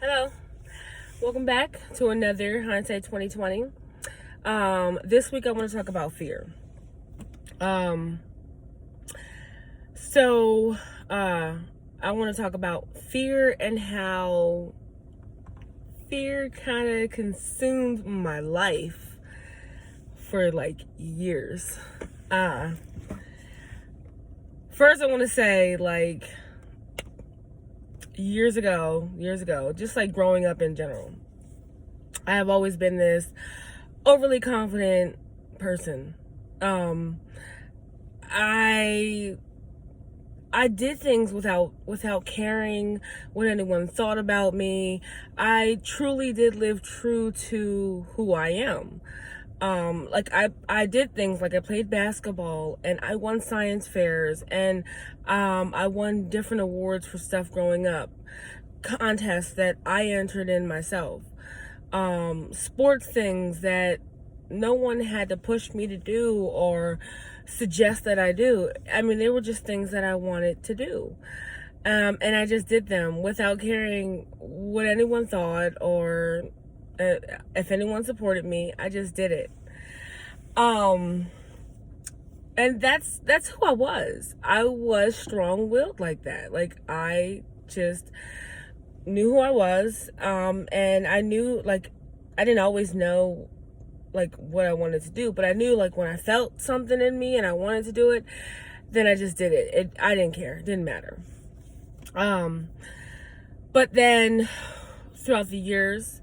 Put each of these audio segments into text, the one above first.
Hello, welcome back to another Hindsight 2020. This week I want to talk about fear. Um, so I want to talk about fear and how fear kind of consumed my life for like years. First I want to say years ago, just like growing up in general, I have always been this overly confident person. I did things without caring what anyone thought about me. I truly did live true to who I am. I did things like I played basketball and I won science fairs and I won different awards for stuff growing up, contests that I entered in myself, sports things that no one had to push me to do or suggest that I do. I mean, they were just things that I wanted to do. And I just did them without caring what anyone thought or if anyone supported me. I just did it. And that's who I was. I was strong-willed like that. Like, I just knew who I was. And I knew, like, I didn't always know like what I wanted to do, but I knew like when I felt something in me and I wanted to do it, then I just did it. I didn't care. It didn't matter. But then throughout the years,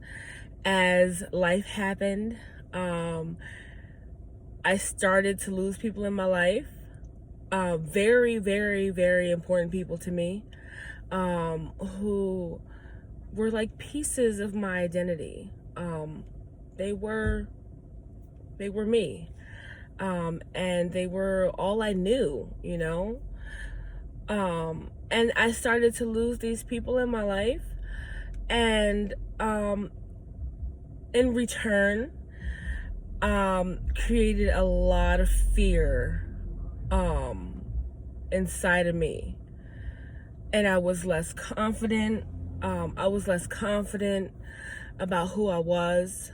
as life happened, I started to lose people in my life. Very, very, very important people to me, who were like pieces of my identity. They were me. And they were all I knew, you know? And I started to lose these people in my life. And in return, created a lot of fear inside of me. And I was less confident. I was less confident about who I was.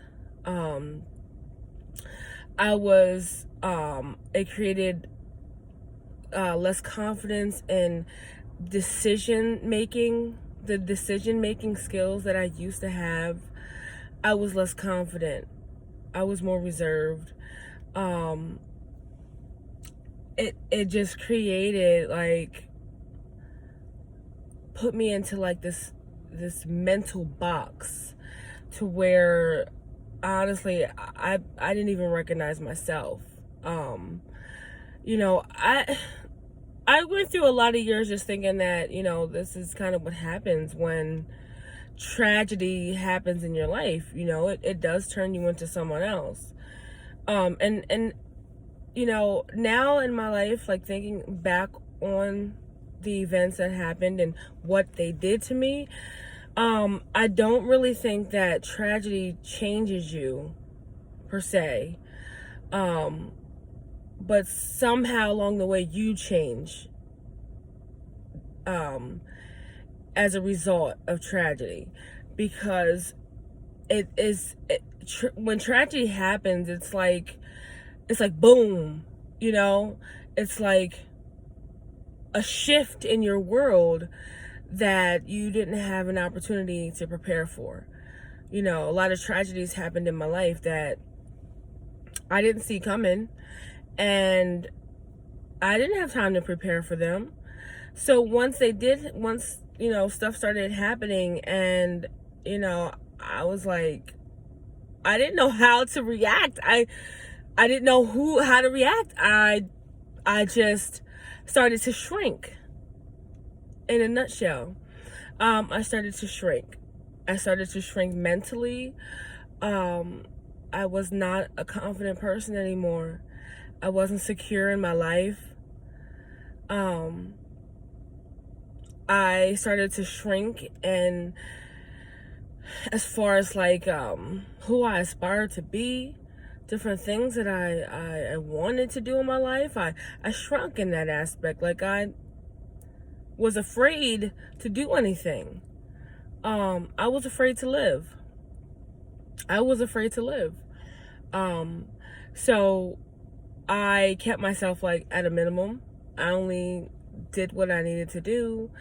It created less confidence in the decision making skills that I used to have. I was less confident. I was more reserved. It just created put me into like this mental box to where honestly I didn't even recognize myself. I went through a lot of years just thinking that, this is kind of what happens when tragedy happens in your life. It does turn you into someone else. And now in my life, like thinking back on the events that happened and what they did to me, I don't really think that tragedy changes you per se. But somehow along the way you change as a result of tragedy, because when tragedy happens, it's like boom, it's like a shift in your world that you didn't have an opportunity to prepare for. A lot of tragedies happened in my life that I didn't see coming, and I didn't have time to prepare for them. So once stuff started happening, and I was like, I didn't know how to react. I didn't know how to react. I just started to shrink. In a nutshell, I started to shrink. I started to shrink mentally. I was not a confident person anymore. I wasn't secure in my life. I started to shrink, and as far as who I aspired to be, different things that I wanted to do in my life, I shrunk in that aspect. Like, I was afraid to do anything. I was afraid to live. I was afraid to live. Um, so I kept myself like at a minimum. I only did what I needed to do.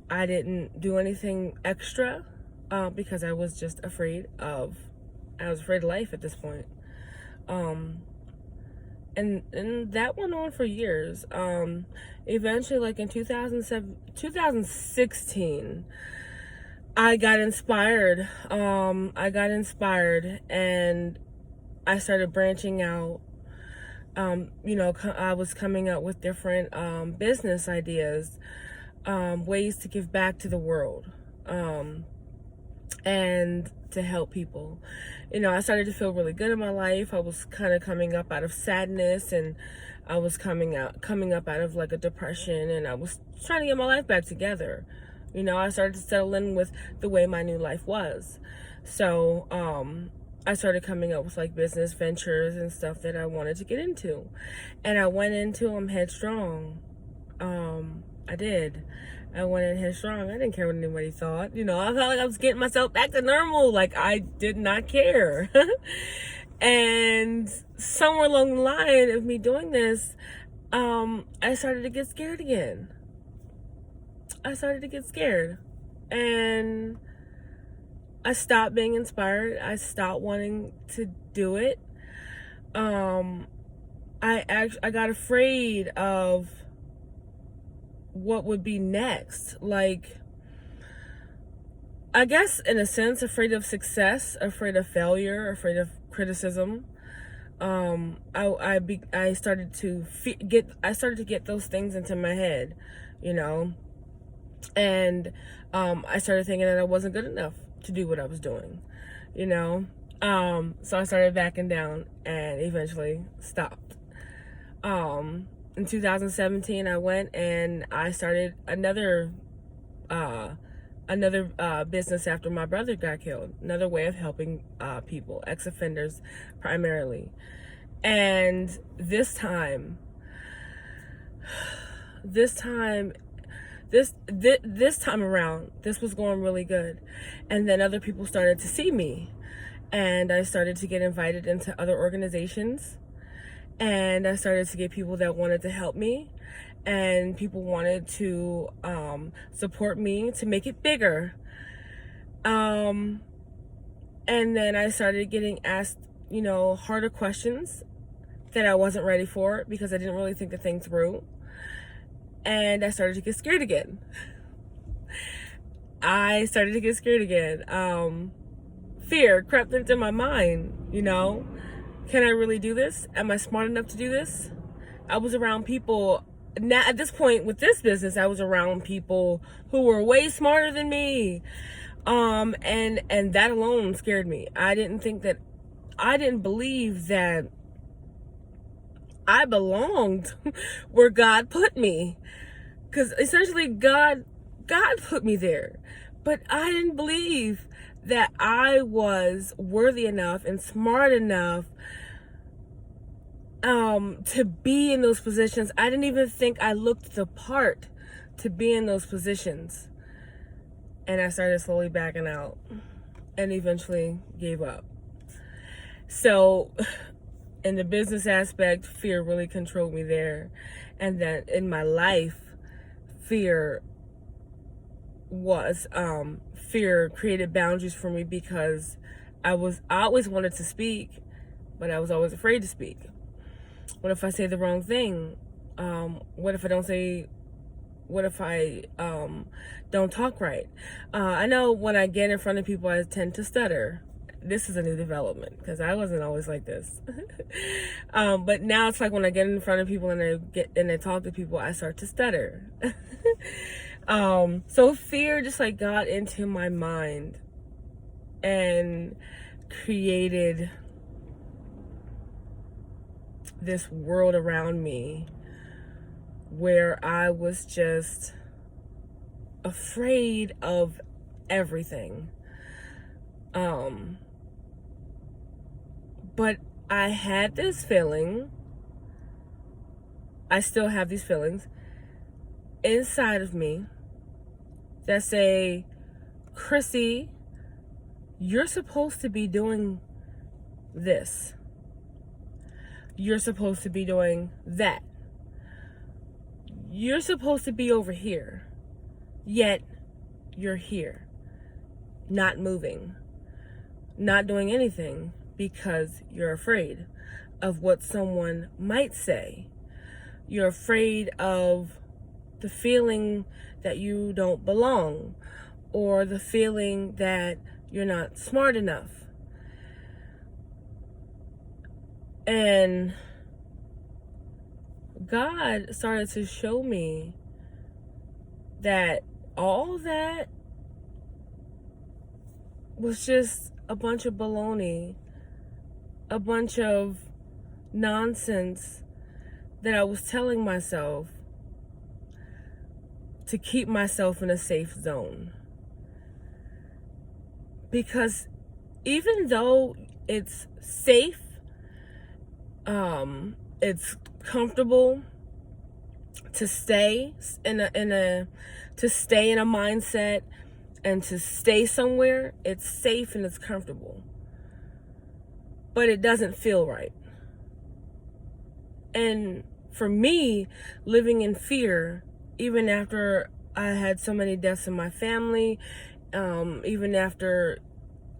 I didn't do anything extra because I was just I was afraid of life at this point. Um, and that went on for years. Eventually, like in 2016, I got inspired. I got inspired and I started branching out. I was coming up with different business ideas, ways to give back to the world, and to help people. I started to feel really good in my life. I was kind of coming up out of sadness, and I was coming up out of like a depression, and I was trying to get my life back together. I started to settle in with the way my new life was. So, I started coming up with like business ventures and stuff that I wanted to get into. And I went into them headstrong. I did. I went in headstrong. I didn't care what anybody thought. I felt like I was getting myself back to normal. Like I did not care. And somewhere along the line of me doing this, I started to get scared again. I started to get scared. And I stopped being inspired. I stopped wanting to do it. I got afraid of what would be next. Like, I guess in a sense, afraid of success, afraid of failure, afraid of criticism. I started to get those things into my head, and I started thinking that I wasn't good enough to do what I was doing, so I started backing down and eventually stopped. In 2017, I went and I started another business after my brother got killed. Another way of helping people, ex-offenders primarily. And this time around, this was going really good. And then other people started to see me, and I started to get invited into other organizations, and I started to get people that wanted to help me, and people wanted to support me to make it bigger. And then I started getting asked, harder questions that I wasn't ready for because I didn't really think the thing through. And I started to get scared again. Fear crept into my mind, Can I really do this? Am I smart enough to do this? I was around people. Now, at this point with this business, I was around people who were way smarter than me. And that alone scared me. I didn't believe that I belonged where God put me. Because essentially God put me there. But I didn't believe that I was worthy enough and smart enough to be in those positions. I didn't even think I looked the part to be in those positions. And I started slowly backing out and eventually gave up. So in the business aspect, fear really controlled me there. And then in my life, fear created boundaries for me because I always wanted to speak, but I was always afraid to speak. What if I say the wrong thing? What if I don't talk right? I know when I get in front of people, I tend to stutter. This is a new development because I wasn't always like this. But now it's like when I get in front of people and I talk to people, I start to stutter. So fear just like got into my mind and created this world around me where I was just afraid of everything. But I had this feeling, I still have these feelings inside of me that say, Chrissy, you're supposed to be doing this. You're supposed to be doing that. You're supposed to be over here. Yet, you're here. Not moving. Not doing anything because you're afraid of what someone might say. You're afraid of the feeling that you don't belong, or the feeling that you're not smart enough. And God started to show me that all that was just a bunch of baloney, a bunch of nonsense that I was telling myself to keep myself in a safe zone. Because even though it's safe, it's comfortable to stay in a mindset and to stay somewhere, it's safe and it's comfortable. But it doesn't feel right. And for me, living in fear, even after I had so many deaths in my family, even after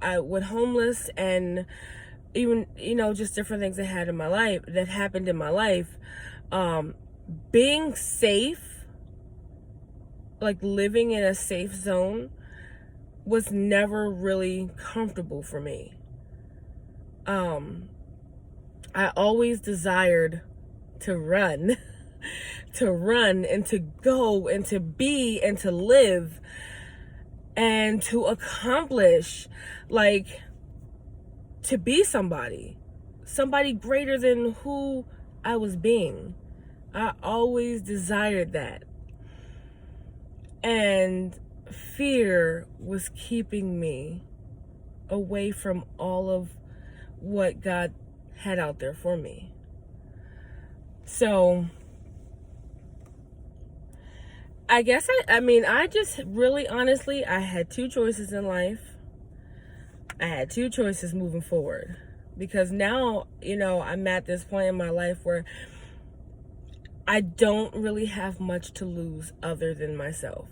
I went homeless, and even, just different things that happened in my life, being safe, like living in a safe zone, was never really comfortable for me. I always desired to run, and to go and to be and to live and to accomplish, like, to be somebody greater than who I was being. I always desired that. And fear was keeping me away from all of what God had out there for me. So I guess I just really honestly, I had two choices in life. I had two choices moving forward, because now, I'm at this point in my life where I don't really have much to lose other than myself.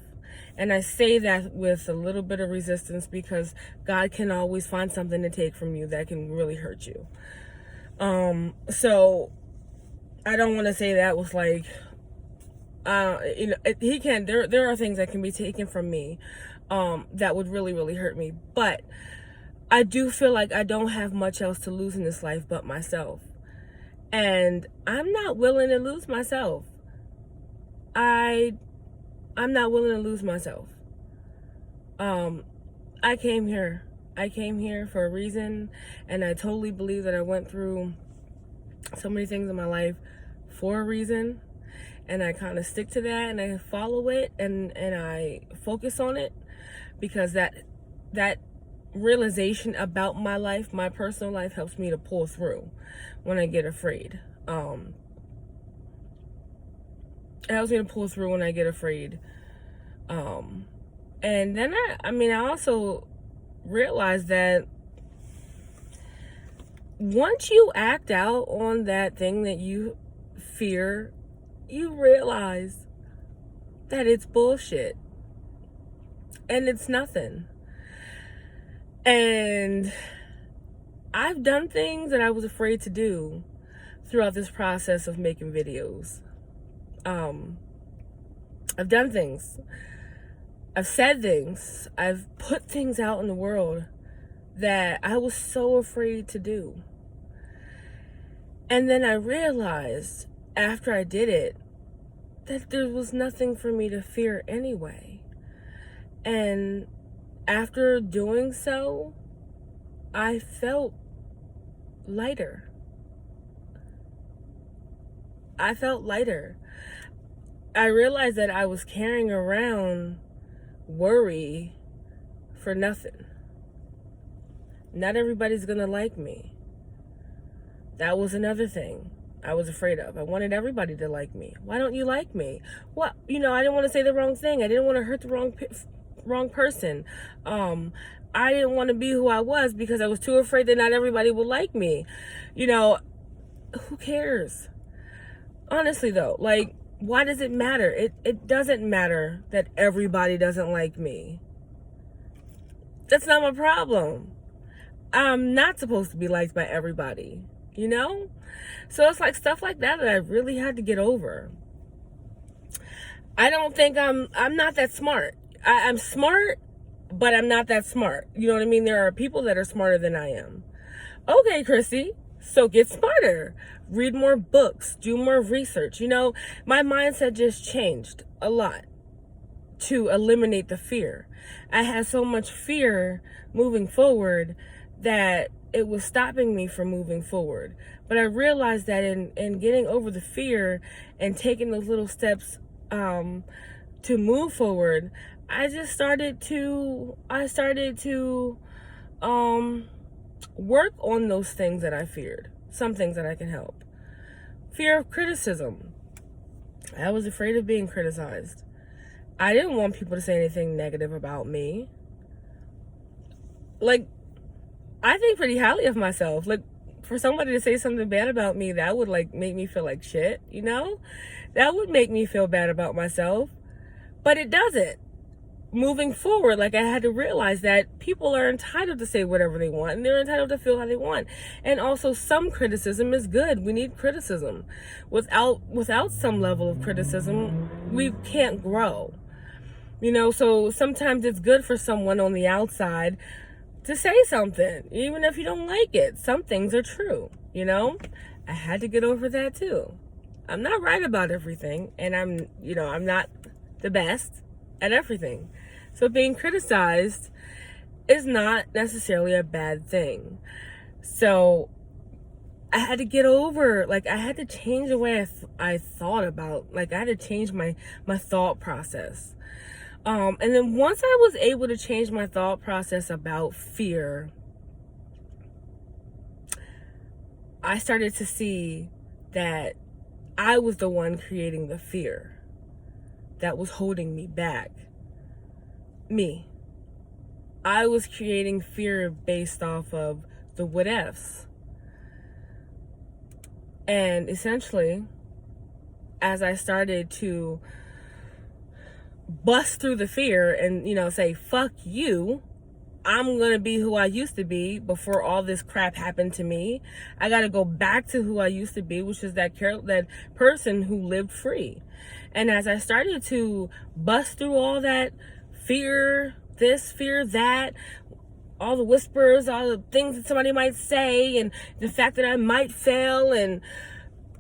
And I say that with a little bit of resistance, because God can always find something to take from you that can really hurt you. So I don't want to say that was like, he can, there are things that can be taken from me, that would really, really hurt me. But I do feel like I don't have much else to lose in this life but myself. And I'm not willing to lose myself. I'm not willing to lose myself. I came here for a reason, and I totally believe that I went through so many things in my life for a reason, and I kind of stick to that, and I follow it, and I focus on it, because that realization about my life, my personal life, helps me to pull through when I get afraid. It helps me to pull through when I get afraid. And then I also realized that once you act out on that thing that you fear, you realize that it's bullshit and it's nothing. And I've done things that I was afraid to do throughout this process of making videos. I've done things. I've said things. I've put things out in the world that I was so afraid to do. And then I realized after I did it that there was nothing for me to fear anyway. And after doing so, I felt lighter. I realized that I was carrying around worry for nothing. Not everybody's gonna like me. That was another thing I was afraid of. I wanted everybody to like me. Why don't you like me? Well, I didn't want to say the wrong thing. I didn't want to hurt the wrong wrong person. I didn't want to be who I was because I was too afraid that not everybody would like me. You know, who cares? Honestly though, like, why does it matter? It doesn't matter that everybody doesn't like me. That's not my problem. I'm not supposed to be liked by everybody, you know? So it's like stuff like that I really had to get over. I don't think I'm not that smart. I'm smart, but I'm not that smart. You know what I mean? There are people that are smarter than I am. Okay, Chrissy, so get smarter. Read more books, do more research. You know, my mindset just changed a lot to eliminate the fear. I had so much fear moving forward that it was stopping me from moving forward. But I realized that in getting over the fear and taking those little steps to move forward, I started to work on those things that I feared. Some things that I can help. Fear of criticism. I was afraid of being criticized. I didn't want people to say anything negative about me. Like, I think pretty highly of myself. Like, for somebody to say something bad about me, that would like make me feel like shit, you know? That would make me feel bad about myself. But it doesn't. Moving forward, like, I had to realize that people are entitled to say whatever they want, and they're entitled to feel how they want. And also, some criticism is good. We need criticism. Without some level of criticism, we can't grow. You know, so sometimes it's good for someone on the outside to say something, even if you don't like it. Some things are true, you know? I had to get over that too. I'm not right about everything, and I'm not the best at everything. So being criticized is not necessarily a bad thing. So I had to get over, like, I had to change the way I thought about, like, I had to change my thought process. And then once I was able to change my thought process about fear, I started to see that I was the one creating the fear that was holding me back. Me. I was creating fear based off of the what ifs. And essentially, as I started to bust through the fear and, say, fuck you, I'm going to be who I used to be before all this crap happened to me. I got to go back to who I used to be, which is that person who lived free. And as I started to bust through all that fear, this, fear, that, all the whispers, all the things that somebody might say, and the fact that I might fail, and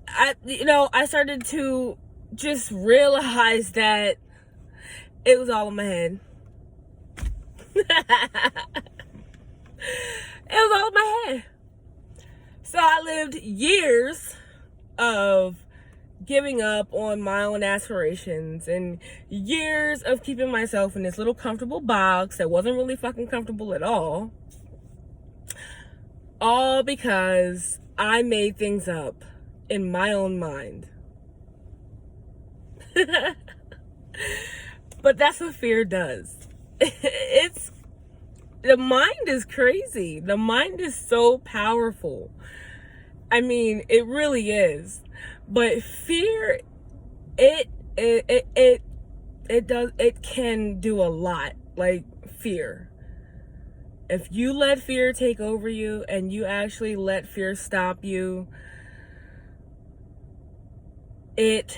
I started to just realize that it was all in my head. It was all in my head. So I lived years of giving up on my own aspirations and years of keeping myself in this little comfortable box that wasn't really fucking comfortable at all because I made things up in my own mind. But that's what fear does. The mind is crazy. The mind is so powerful. I mean, it really is. But fear, it can do a lot. Like, fear. If you let fear take over you and you actually let fear stop you, it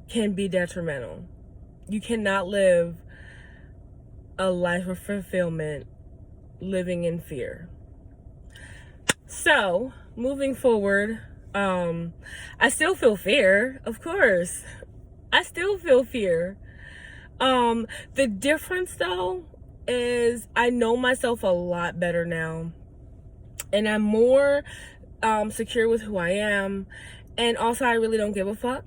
can be detrimental. You cannot live a life of fulfillment living in fear. So, moving forward, I still feel fear, of course. I still feel fear. The difference, though, is I know myself a lot better now. And I'm more secure with who I am. And also, I really don't give a fuck.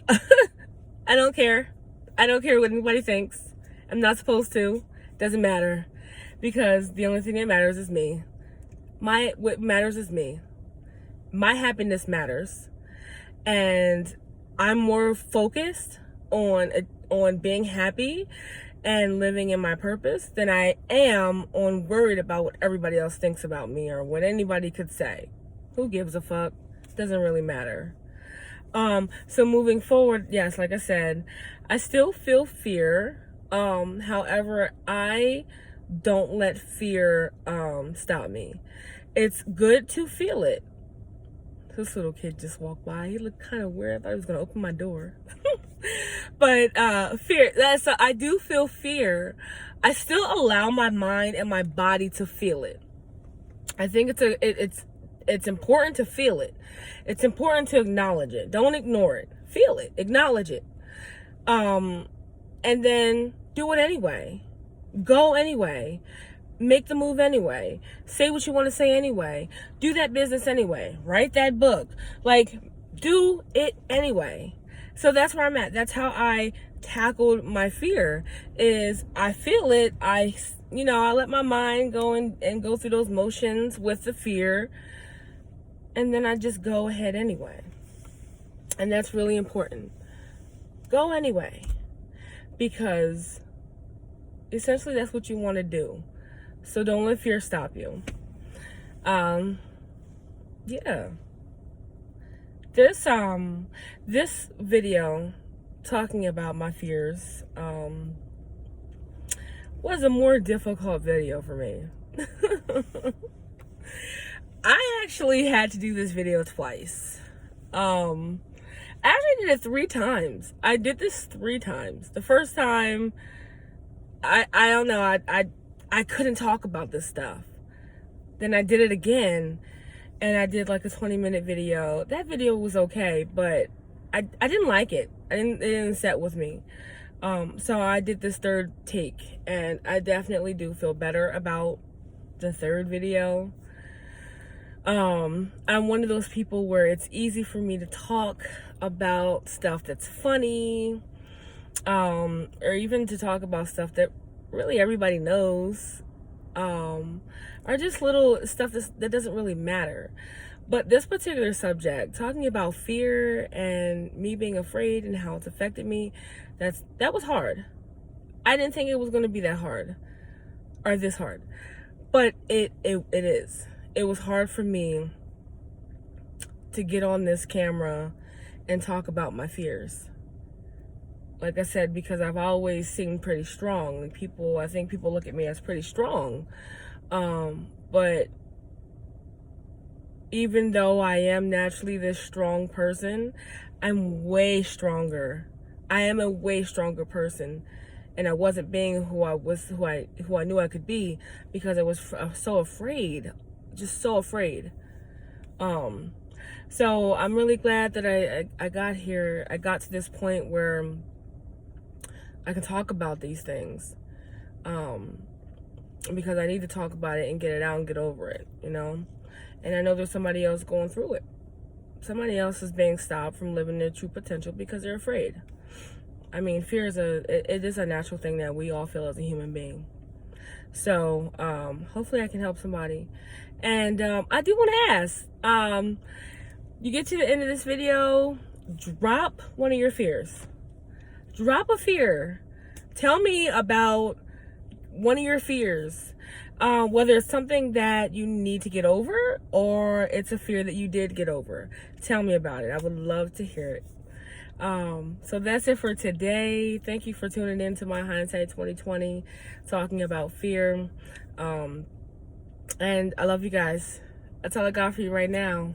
I don't care. I don't care what anybody thinks. I'm not supposed to. Doesn't matter. Because the only thing that matters is me. What matters is me. My happiness matters. And I'm more focused on being happy and living in my purpose than I am on worried about what everybody else thinks about me or what anybody could say. Who gives a fuck? Doesn't really matter. So moving forward, yes, like I said, I still feel fear. However, I don't let fear stop me. It's good to feel it. This little kid just walked by. He looked kind of weird. I thought he was gonna open my door. But fear. So I do feel fear. I still allow my mind and my body to feel it. I think it's important to feel it. It's important to acknowledge it. Don't ignore it. Feel it. Acknowledge it. And then do it anyway. Go anyway. Make the move anyway. Say what you want to say anyway. Do that business anyway. Write that book. Like, do it anyway. So that's where I'm at. That's how I tackled my fear. Is I feel it. I let my mind go and go through those motions with the fear. And then I just go ahead anyway. And that's really important. Go anyway. Because essentially that's what you want to do. So don't let fear stop you. Yeah. This video talking about my fears was a more difficult video for me. I actually had to do this video twice. I actually did it 3 times. I did this 3 times. The first time, I don't know, I couldn't talk about this stuff. Then I did it again, and I did like a 20-minute video. That video was okay, but I didn't like it. It didn't set with me. So I did this 3rd take, and I definitely do feel better about the 3rd video. I'm one of those people where it's easy for me to talk about stuff that's funny, or even to talk about stuff that really everybody knows, or just little stuff that doesn't really matter. But this particular subject, talking about fear and me being afraid and how it's affected me, that was hard. I didn't think it was going to be that hard or this hard, but it is. It was hard for me to get on this camera and talk about my fears. Like I said, because I've always seemed pretty strong. I think people look at me as pretty strong. But even though I am naturally this strong person, I'm way stronger. I am a way stronger person. And I wasn't being who I knew I could be, because I was so afraid. Just so afraid. So I'm really glad that I got here. I got to this point where I can talk about these things, because I need to talk about it and get it out and get over it, And I know there's somebody else going through it. Somebody else is being stopped from living their true potential because they're afraid. I mean, fear is a natural thing that we all feel as a human being. So hopefully I can help somebody. And I do want to ask, you get to the end of this video, drop one of your fears. Drop a fear. Tell me about one of your fears. Whether it's something that you need to get over or it's a fear that you did get over. Tell me about it. I would love to hear it. So that's it for today. Thank you for tuning in to my Hindsight 2020, talking about fear. And I love you guys. That's all I got for you right now.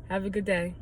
Have a good day.